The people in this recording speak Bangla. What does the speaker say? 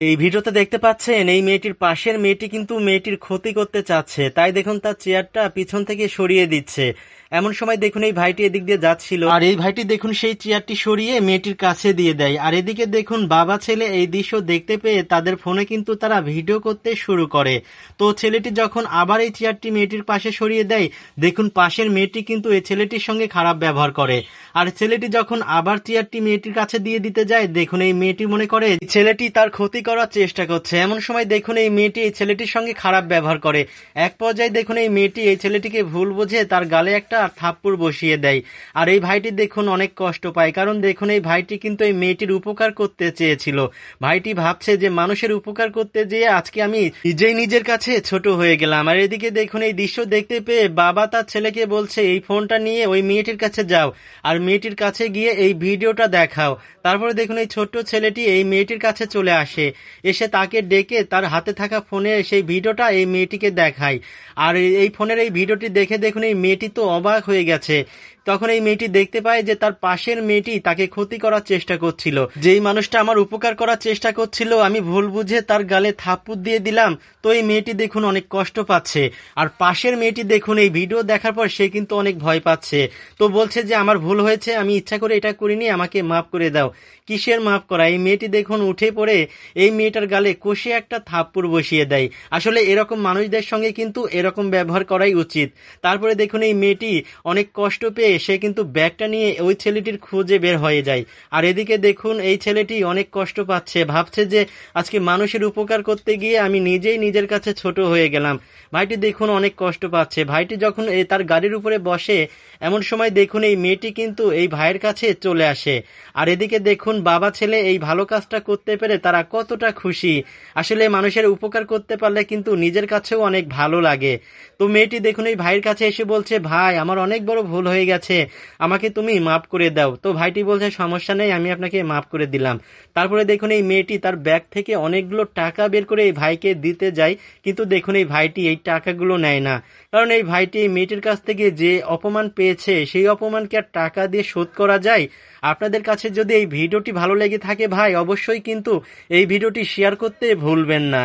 এই ভিডিওতে দেখতে পাচ্ছেন এই মেয়েটির পাশের মেয়েটি কিন্তু মেয়েটির ক্ষতি করতে চাচ্ছে, তাই দেখুন তার চেয়ারটা পিছন থেকে সরিয়ে দিচ্ছে। এমন সময় দেখুন এই ভাইটি এদিক দিয়ে যাচ্ছিল, আর এই ভাইটি দেখুন সেই চেয়ারটি সরিয়ে মেয়েটির কাছে দিয়ে দেয়। আর এদিকে দেখুন বাবা ছেলে এই দৃশ্য দেখতে পেয়ে তাদের ফোনে কিন্তু তারা ভিডিও করতে শুরু করে। তো ছেলেটি যখন আবার এই চেয়ারটি মেয়েটির পাশে সরিয়ে দেয়, দেখুন পাশের মেয়েটি কিন্তু এই ছেলেটির সঙ্গে খারাপ ব্যবহার করে। আর ছেলেটি যখন আবার চেয়ারটি মেয়েটির কাছে দিয়ে দিতে যায়, দেখুন এই মেয়েটি মনে করে ছেলেটি তার ক্ষতি করার চেষ্টা করছে। এমন সময় দেখুন এই মেয়েটি এই ছেলেটির সঙ্গে খারাপ ব্যবহার করে। এক পর্যায়ে দেখুন এই মেয়েটি এই ছেলেটিকে ভুল বুঝে তার গালে একটা থাপ্পড় বসিয়ে দেয়। আর এই ভাইটি দেখুন অনেক কষ্ট পায়, কারণ দেখুন এই ভাইটি কিন্তু এই মেয়েটির উপকার করতে চেয়েছিল। ভাইটি ভাবছে যে মানুষের উপকার করতে যেয়ে আজকে আমি নিজেই নিজের কাছে ছোট হয়ে গেলাম। আর এদিকে দেখুন এই দৃশ্য দেখতে পেয়ে বাবা তার ছেলেকে বলছে এই ফোনটা নিয়ে ওই মেয়েটির কাছে যাও, আর মেয়েটির কাছে গিয়ে এই ভিডিওটা দেখাও। তারপরে দেখুন এই ছোট্ট ছেলেটি এই মেয়েটির কাছে চলে আসে, এসে তাকে ডেকে তার হাতে থাকা ফোনে সেই ভিডিওটা এই মেয়েটিকে দেখায়। আর এই ফোনের এই ভিডিওটি দেখে দেখুন এই মেয়েটি তো অবাক হয়ে গেছে। তখন এই মেয়েটি দেখতে পায় যে তার পাশের মেয়েটি তাকে ক্ষতি করার চেষ্টা করছিল। যেই মানুষটা আমার উপকার করার চেষ্টা করছিল আমি ভুল বুঝে তার গালে থাপ্পড় দিয়ে দিলাম। তো এই মেয়েটি দেখুন অনেক কষ্ট পাচ্ছে। আর পাশের মেয়েটি দেখুন এই ভিডিও দেখার পর সে কিন্তু অনেক ভয় পাচ্ছে। তো বলছে যে আমার ভুল হয়েছে, আমি ইচ্ছা করে এটা করিনি, আমাকে মাফ করে দাও। কিসের মাফ করা? এই মেয়েটি দেখুন উঠে পড়ে এই মেয়েটার গালে কষে একটা থাপ্পড় বসিয়ে দেয়। আসলে এরকম মানুষদের সঙ্গে কিন্তু এরকম ব্যবহার করাই উচিত। তারপরে দেখুন এই মেয়েটি অনেক কষ্ট পেয়ে সে কিন্তু ব্যাগটা নিয়ে ওই ছেলেটির খুঁজে বের হয়ে যায়। আর এদিকে দেখুন এই ছেলেটি অনেক কষ্ট পাচ্ছে, ভাবছে যে আজকে মানুষের উপকার করতে গিয়ে আমি নিজেই নিজের কাছে ছোট হয়ে গেলাম। ভাইটি দেখুন অনেক কষ্ট পাচ্ছে। ভাইটি যখন তার গাড়ির উপরে বসে, এমন সময় দেখুন এই মেয়েটি কিন্তু এই ভাইয়ের কাছে চলে আসে। আর এদিকে দেখুন বাবা ছেলে এই ভালো কাজটা করতে পেরে তারা কতটা খুশি। আসলে মানুষের উপকার করতে পারলে কিন্তু নিজের কাছেও অনেক ভালো লাগে। তো মেয়েটি দেখুন এই ভাইয়ের কাছে এসে বলছে, ভাই আমার অনেক বড় ভুল হয়ে গেছে, আমাকে তুমি মাফ করে দাও। তো ভাইটি বলছে সমস্যা নেই, আমি আপনাকে মাফ করে দিলাম। তারপরে দেখুন এই মেয়েটি তার ব্যাগ থেকে অনেকগুলো টাকা বের করে এই ভাইকে দিতে যায়, কিন্তু দেখুন এই ভাইটি এই টাকাগুলো নেয় না। কারণ এই ভাইটি এই মেয়েটির কাছ থেকে যে অপমান পেয়েছে সেই অপমানকে আর টাকা দিয়ে শোধ করা যায়? আপনাদের কাছে যদি এই ভিডিওটি ভালো লেগে থাকে ভাই, অবশ্যই কিন্তু এই ভিডিওটি শেয়ার করতে ভুলবেন না।